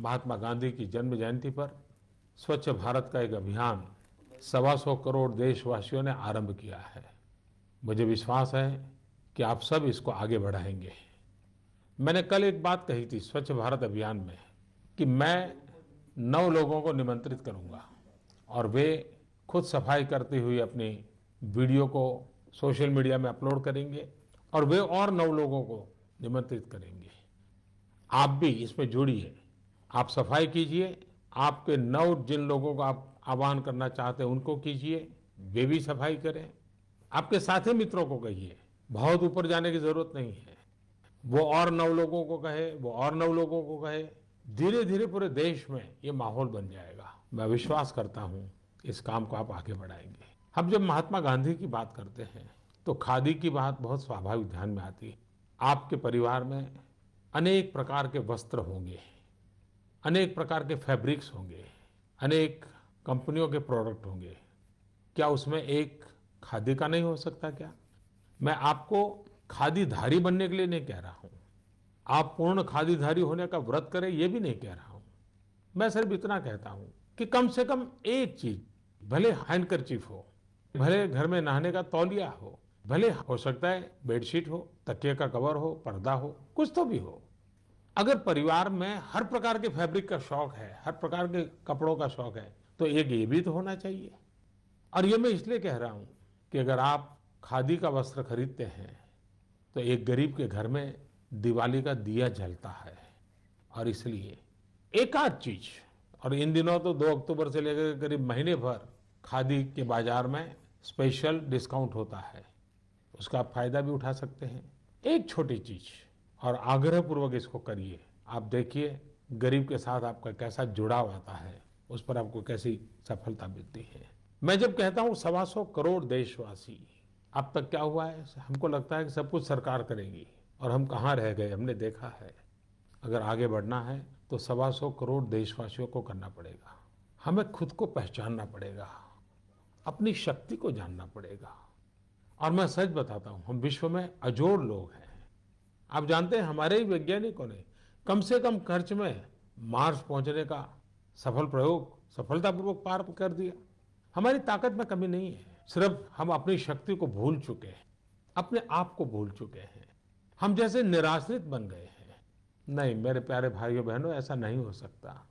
महात्मा गांधी की जन्म जयंती पर स्वच्छ भारत का एक अभियान 125 करोड़ देशवासियों ने आरंभ किया है। मुझे विश्वास है कि आप सब इसको आगे बढ़ाएंगे। मैंने कल एक बात कही थी स्वच्छ भारत अभियान में कि मैं 9 लोगों को निमंत्रित करूंगा और वे खुद सफाई करते हुए अपनी वीडियो को सोशल मीडिया में अपलोड करेंगे और वे और 9 लोगों को निमंत्रित करेंगे। आप भी इसमें जुड़िए, आप सफाई कीजिए, आपके 9 जिन लोगों को आप आह्वान करना चाहते हैं उनको कीजिए, वे भी सफाई करें। आपके साथी मित्रों को कहिए, बहुत ऊपर जाने की जरूरत नहीं है। वो और 9 लोगों को कहे, वो और 9 लोगों को कहे, धीरे धीरे पूरे देश में ये माहौल बन जाएगा। मैं विश्वास करता हूं इस काम को आप आगे बढ़ाएंगे। हम जब महात्मा गांधी की बात करते हैं तो खादी की बात बहुत स्वाभाविक ध्यान में आती है। आपके परिवार में अनेक प्रकार के वस्त्र होंगे, अनेक प्रकार के फैब्रिक्स होंगे, अनेक कंपनियों के प्रोडक्ट होंगे। क्या उसमें एक खादी का नहीं हो सकता क्या? मैं आपको खादीधारी बनने के लिए नहीं कह रहा हूं, आप पूर्ण खादीधारी होने का व्रत करें ये भी नहीं कह रहा हूं। मैं सिर्फ इतना कहता हूं कि कम से कम एक चीज, भले हैंडकरचीफ हो, भले घर में नहाने का तौलिया हो, भले हो सकता है बेडशीट हो, तकिए का कवर हो, पर्दा हो, कुछ तो भी हो। अगर परिवार में हर प्रकार के फैब्रिक का शौक है, हर प्रकार के कपड़ों का शौक है, तो एक ये भी तो होना चाहिए। और ये मैं इसलिए कह रहा हूं कि अगर आप खादी का वस्त्र खरीदते हैं तो एक गरीब के घर में दिवाली का दिया जलता है। और इसलिए एक आध चीज, और इन दिनों तो 2 अक्टूबर से लेकर करीब महीने भर खादी के बाजार में स्पेशल डिस्काउंट होता है, उसका आप फायदा भी उठा सकते हैं। एक छोटी चीज, और आग्रह पूर्वक इसको करिए। आप देखिए गरीब के साथ आपका कैसा जुड़ाव आता है, उस पर आपको कैसी सफलता मिलती है। मैं जब कहता हूं 125 करोड़ देशवासी, अब तक क्या हुआ है, हमको लगता है कि सब कुछ सरकार करेगी और हम कहाँ रह गए। हमने देखा है अगर आगे बढ़ना है तो 125 करोड़ देशवासियों को करना पड़ेगा। हमें खुद को पहचानना पड़ेगा, अपनी शक्ति को जानना पड़ेगा। और मैं सच बताता हूं, हम विश्व में अजोड़ लोग हैं। आप जानते हैं हमारे ही वैज्ञानिकों ने कम से कम खर्च में मार्स पहुंचने का सफल प्रयोग सफलतापूर्वक पार कर दिया। हमारी ताकत में कमी नहीं है, सिर्फ हम अपनी शक्ति को भूल चुके हैं, अपने आप को भूल चुके हैं। हम जैसे निराश्रित बन गए हैं। नहीं मेरे प्यारे भाइयों बहनों, ऐसा नहीं हो सकता।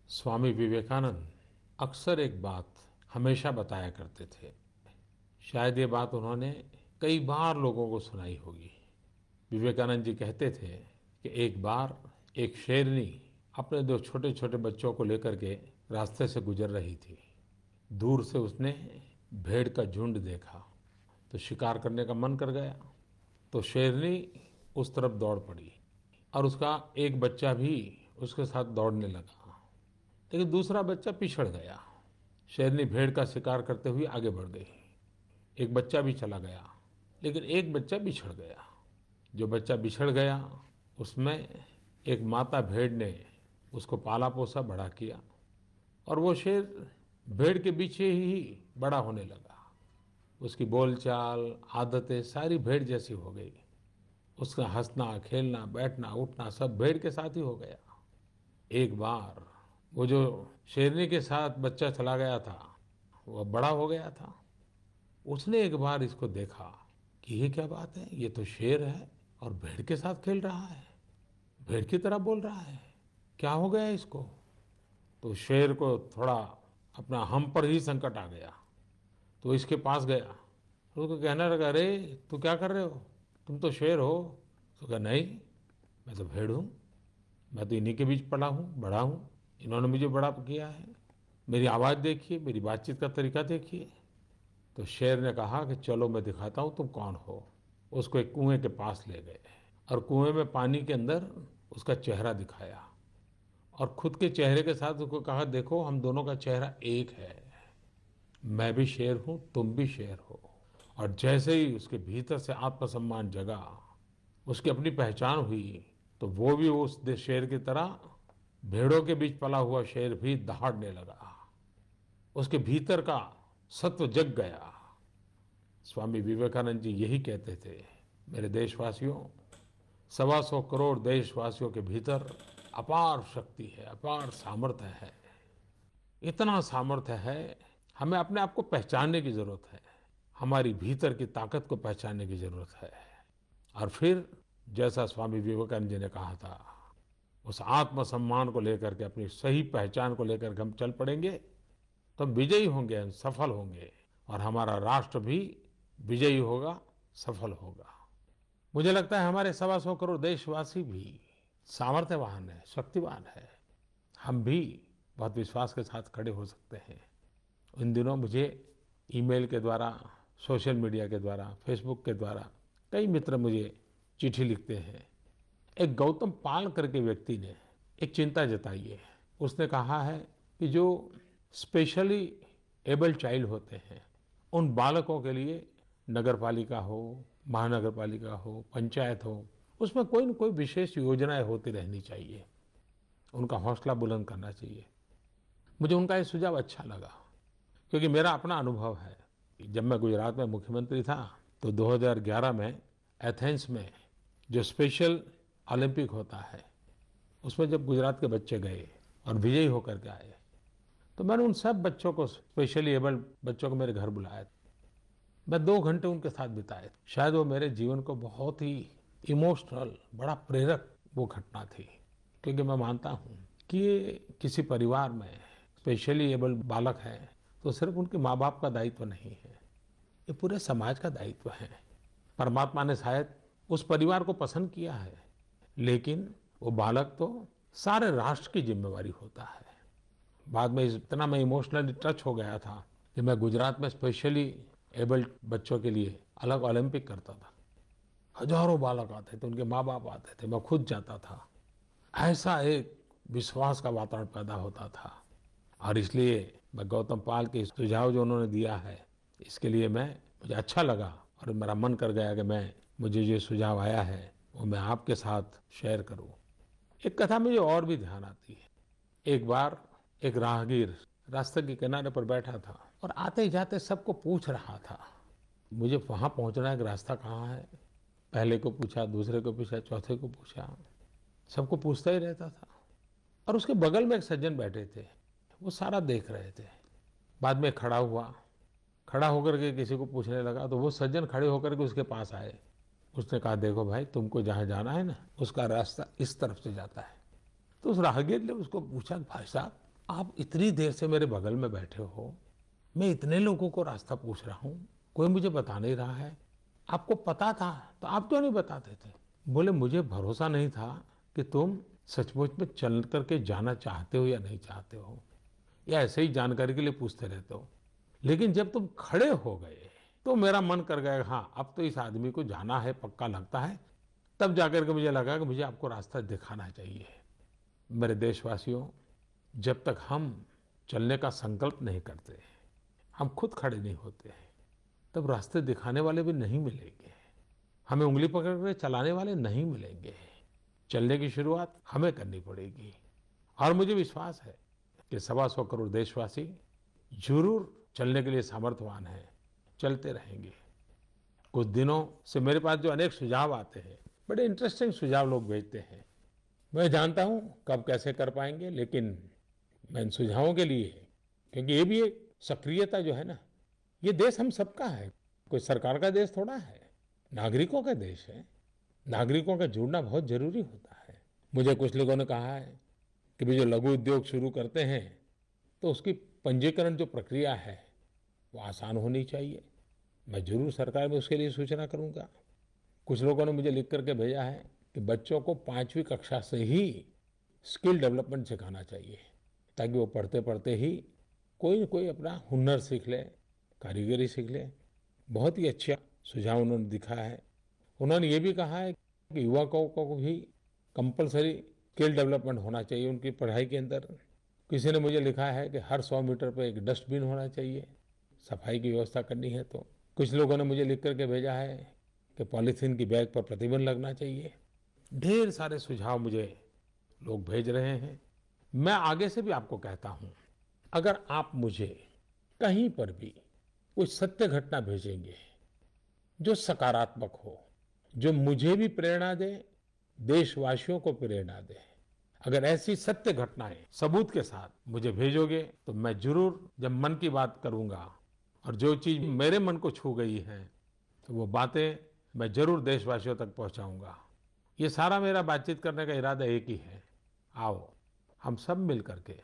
स्वामी विवेकानंद अक्सर एक बात हमेशा बताया करते थे, शायद ये बात उन्होंने कई बार लोगों को सुनाई होगी। विवेकानंद जी कहते थे कि एक बार एक शेरनी अपने 2 छोटे छोटे बच्चों को लेकर के रास्ते से गुजर रही थी। दूर से उसने भेड़ का झुंड देखा तो शिकार करने का मन कर गया, तो शेरनी उस तरफ दौड़ पड़ी और उसका एक बच्चा भी उसके साथ दौड़ने लगा, लेकिन दूसरा बच्चा पिछड़ गया। शेरनी भेड़ का शिकार करते हुए आगे बढ़ गई, एक बच्चा भी चला गया, लेकिन एक बच्चा बिछड़ गया। जो बच्चा बिछड़ गया उसमें एक माता भेड़ ने उसको पाला पोसा बड़ा किया और वो शेर भेड़ के पीछे ही बड़ा होने लगा। उसकी बोलचाल, आदतें सारी भेड़ जैसी हो गई। उसका हंसना, खेलना, बैठना, उठना सब भेड़ के साथ ही हो गया। एक बार वो जो शेरनी के साथ बच्चा चला गया था वो बड़ा हो गया था। उसने एक बार इसको देखा कि ये क्या बात है, ये तो शेर है और भेड़ के साथ खेल रहा है, भेड़ की तरह बोल रहा है, क्या हो गया इसको। तो शेर को थोड़ा अपना हम पर ही संकट आ गया, तो इसके पास गया, उसको कहने लगा, अरे तू क्या कर रहे हो, तुम तो शेर हो। तो कहा नहीं, मैं तो भेड़ हूँ, मैं तो इन्हीं के बीच पला हूँ, बड़ा हूँ, इन्होंने मुझे बड़ा किया है, मेरी आवाज़ देखिए, मेरी बातचीत का तरीका देखिए। तो शेर ने कहा कि चलो मैं दिखाता हूँ तुम कौन हो। उसको एक कुएं के पास ले गए और कुएं में पानी के अंदर उसका चेहरा दिखाया और खुद के चेहरे के साथ उसको कहा, देखो हम दोनों का चेहरा एक है, मैं भी शेर हूं, तुम भी शेर हो। और जैसे ही उसके भीतर से आत्मसम्मान जगा, उसकी अपनी पहचान हुई, तो वो भी उस शेर की तरह भेड़ों के बीच पला हुआ शेर भी दहाड़ने लगा। उसके भीतर का सत्व जग गया। स्वामी विवेकानंद जी यही कहते थे, मेरे देशवासियों, 125 करोड़ देशवासियों के भीतर अपार शक्ति है, अपार सामर्थ्य है। इतना सामर्थ्य है, हमें अपने आप को पहचानने की जरूरत है। हमारी भीतर की ताकत को पहचानने की जरूरत है। और फिर जैसा स्वामी विवेकानंद जी ने कहा था, उस आत्मसम्मान को लेकर के, अपनी सही पहचान को लेकर के हम चल पड़ेंगे तो हम विजयी होंगे, हम सफल होंगे और हमारा राष्ट्र भी विजयी होगा, सफल होगा। मुझे लगता है हमारे 125 करोड़ देशवासी भी सामर्थ्यवान है, शक्तिवान है। हम भी बहुत विश्वास के साथ खड़े हो सकते हैं। इन दिनों मुझे ईमेल के द्वारा, सोशल मीडिया के द्वारा, फेसबुक के द्वारा कई मित्र मुझे चिट्ठी लिखते हैं। एक गौतम पाल करके व्यक्ति ने एक चिंता जताई है। उसने कहा है कि जो स्पेशली एबल्ड चाइल्ड होते हैं, उन बालकों के लिए नगर पालिका हो, महानगर पालिका हो, पंचायत हो, उसमें कोई न कोई विशेष योजनाएं होती रहनी चाहिए। उनका हौसला बुलंद करना चाहिए। मुझे उनका ये सुझाव अच्छा लगा, क्योंकि मेरा अपना अनुभव है। जब मैं गुजरात में मुख्यमंत्री था तो 2011 में एथेंस में जो स्पेशल ओलंपिक होता है, उसमें जब गुजरात के बच्चे गए और विजयी होकर के आए, तो मैंने उन सब बच्चों को, स्पेशली एबल्ड बच्चों को मेरे घर बुलाया। मैं 2 घंटे उनके साथ बिताए। शायद वो मेरे जीवन को बहुत ही इमोशनल, बड़ा प्रेरक वो घटना थी। क्योंकि मैं मानता हूँ कि ये किसी परिवार में स्पेशली एबल्ड बालक है तो सिर्फ उनके माँ बाप का दायित्व नहीं है, ये पूरे समाज का दायित्व है। परमात्मा ने शायद उस परिवार को पसंद किया है, लेकिन वो बालक तो सारे राष्ट्र की जिम्मेवारी होता है। बाद में इतना मैं इमोशनली टच हो गया था कि मैं गुजरात में स्पेशली एबल्ड बच्चों के लिए अलग ओलंपिक करता था। हजारों बालक आते थे, उनके माँ बाप आते थे, मैं खुद जाता था। ऐसा एक विश्वास का वातावरण पैदा होता था। और इसलिए मैं गौतम पाल के सुझाव जो उन्होंने दिया है, इसके लिए मुझे अच्छा लगा और मेरा मन कर गया कि मुझे जो सुझाव आया है वो मैं आपके साथ शेयर करूं। एक कथा मुझे और भी ध्यान आती है। एक बार एक राहगीर रास्ते के किनारे पर बैठा था और आते जाते सबको पूछ रहा था, मुझे वहां पहुंचना है कि रास्ता कहाँ है। पहले को पूछा, दूसरे को पूछा, चौथे को पूछा, सबको पूछता ही रहता था। और उसके बगल में एक सज्जन बैठे थे, वो सारा देख रहे थे। बाद में खड़ा हुआ, खड़ा होकर के किसी को पूछने लगा तो वो सज्जन खड़े होकर के उसके पास आए। उसने कहा, देखो भाई, तुमको जहाँ जाना है ना, उसका रास्ता इस तरफ से जाता है। तो उस राहगीर ने उसको पूछा, भाई साहब, आप इतनी देर से मेरे बगल में बैठे हो, मैं इतने लोगों को रास्ता पूछ रहा हूँ, कोई मुझे बता नहीं रहा है। आपको पता था तो आप क्यों नहीं बताते थे? बोले, मुझे भरोसा नहीं था कि तुम सचमुच में चल करके जाना चाहते हो या नहीं चाहते हो, या ऐसे ही जानकारी के लिए पूछते रहते हो। लेकिन जब तुम खड़े हो गए तो मेरा मन कर गया, हाँ अब तो इस आदमी को जाना है, पक्का लगता है। तब जाकर के मुझे लगा कि मुझे आपको रास्ता दिखाना चाहिए। मेरे देशवासियों, जब तक हम चलने का संकल्प नहीं करते, हम खुद खड़े नहीं होते, तब रास्ते दिखाने वाले भी नहीं मिलेंगे, हमें उंगली पकड़ कर चलाने वाले नहीं मिलेंगे। चलने की शुरुआत हमें करनी पड़ेगी। और मुझे विश्वास है कि 125 करोड़ देशवासी जरूर चलने के लिए सामर्थ्यवान हैं, चलते रहेंगे। कुछ दिनों से मेरे पास जो अनेक सुझाव आते हैं, बड़े इंटरेस्टिंग सुझाव लोग भेजते हैं। मैं जानता हूं कब कैसे कर पाएंगे, लेकिन मैं इन सुझावों के लिए, क्योंकि ये भी एक सक्रियता जो है ना, ये देश हम सबका है, कोई सरकार का देश थोड़ा है, नागरिकों का देश है। नागरिकों का जुड़ना बहुत जरूरी होता है। मुझे कुछ लोगों ने कहा है कि भी जो लघु उद्योग शुरू करते हैं तो उसकी पंजीकरण जो प्रक्रिया है वो आसान होनी चाहिए। मैं जरूर सरकार में उसके लिए सूचना करूंगा। कुछ लोगों ने मुझे लिख करके भेजा है कि बच्चों को 5वीं कक्षा से ही स्किल डेवलपमेंट सिखाना चाहिए, ताकि वो पढ़ते पढ़ते ही कोई न कोई अपना हुनर सीख ले, कारीगरी सीख ले। बहुत ही अच्छा सुझाव उन्होंने दिखा है। उन्होंने ये भी कहा है कि युवकों को भी कंपलसरी स्किल डेवलपमेंट होना चाहिए उनकी पढ़ाई के अंदर। किसी ने मुझे लिखा है कि हर 100 मीटर पर एक डस्टबिन होना चाहिए, सफाई की व्यवस्था करनी है तो। कुछ लोगों ने मुझे लिख करके भेजा है कि पॉलीथीन की बैग पर प्रतिबंध लगना चाहिए। ढेर सारे सुझाव मुझे लोग भेज रहे हैं। मैं आगे से भी आपको कहता हूं, अगर आप मुझे कहीं पर भी कोई सत्य घटना भेजेंगे जो सकारात्मक हो, जो मुझे भी प्रेरणा दे, देशवासियों को प्रेरणा दे, अगर ऐसी सत्य घटनाएं सबूत के साथ मुझे भेजोगे तो मैं जरूर जब मन की बात करूंगा और जो चीज मेरे मन को छू गई है तो वो बातें मैं जरूर देशवासियों तक पहुंचाऊंगा। ये सारा मेरा बातचीत करने का इरादा एक ही है। आओ हम सब मिल करके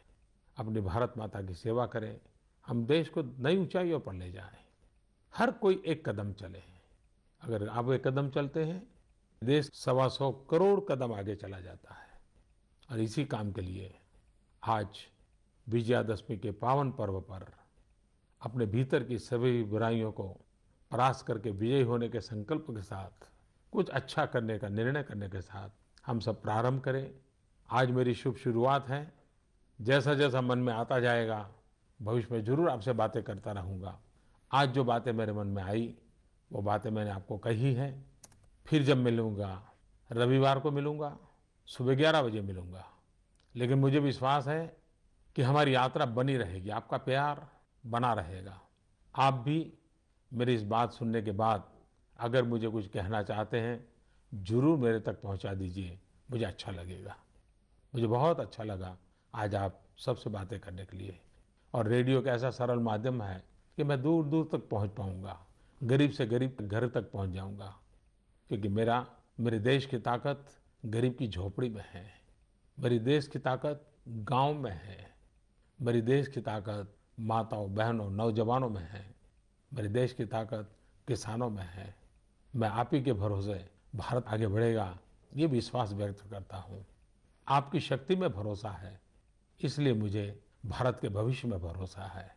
अपनी भारत माता की सेवा करें, हम देश को नई ऊंचाइयों पर ले जाएं। हर कोई एक कदम चले। अगर आप एक कदम चलते हैं, देश 125 करोड़ कदम आगे चला जाता है। और इसी काम के लिए आज विजयादशमी के पावन पर्व पर अपने भीतर की सभी बुराइयों को परास्त करके विजयी होने के संकल्प के साथ कुछ अच्छा करने का निर्णय करने के साथ हम सब प्रारंभ करें। आज मेरी शुभ शुरुआत है। जैसा जैसा मन में आता जाएगा भविष्य में जरूर आपसे बातें करता रहूँगा। आज जो बातें मेरे मन में आई वो बातें मैंने आपको कही है। फिर जब मिलूँगा, रविवार को मिलूँगा, सुबह 11 बजे मिलूँगा। लेकिन मुझे विश्वास है कि हमारी यात्रा बनी रहेगी, आपका प्यार बना रहेगा। आप भी मेरी इस बात सुनने के बाद अगर मुझे कुछ कहना चाहते हैं, जरूर मेरे तक पहुंचा दीजिए, मुझे अच्छा लगेगा। मुझे बहुत अच्छा लगा आज आप सबसे बातें करने के लिए। और रेडियो का ऐसा सरल माध्यम है कि मैं दूर दूर तक पहुंच पाऊंगा, गरीब से गरीब के घर तक पहुंच जाऊंगा। क्योंकि मेरे देश की ताकत गरीब की झोपड़ी में है, मेरी देश की ताकत गांव में है, मेरी देश की ताकत माताओं बहनों नौजवानों में है, मेरे देश की ताकत किसानों में है। मैं आप ही के भरोसे भारत आगे बढ़ेगा, ये विश्वास व्यक्त करता हूँ। आपकी शक्ति में भरोसा है, इसलिए मुझे भारत के भविष्य में भरोसा है।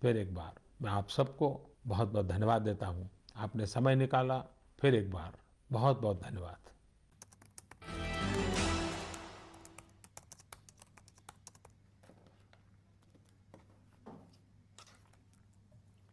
फिर एक बार मैं आप सबको बहुत बहुत धन्यवाद देता हूँ। आपने समय निकाला, फिर एक बार बहुत बहुत धन्यवाद।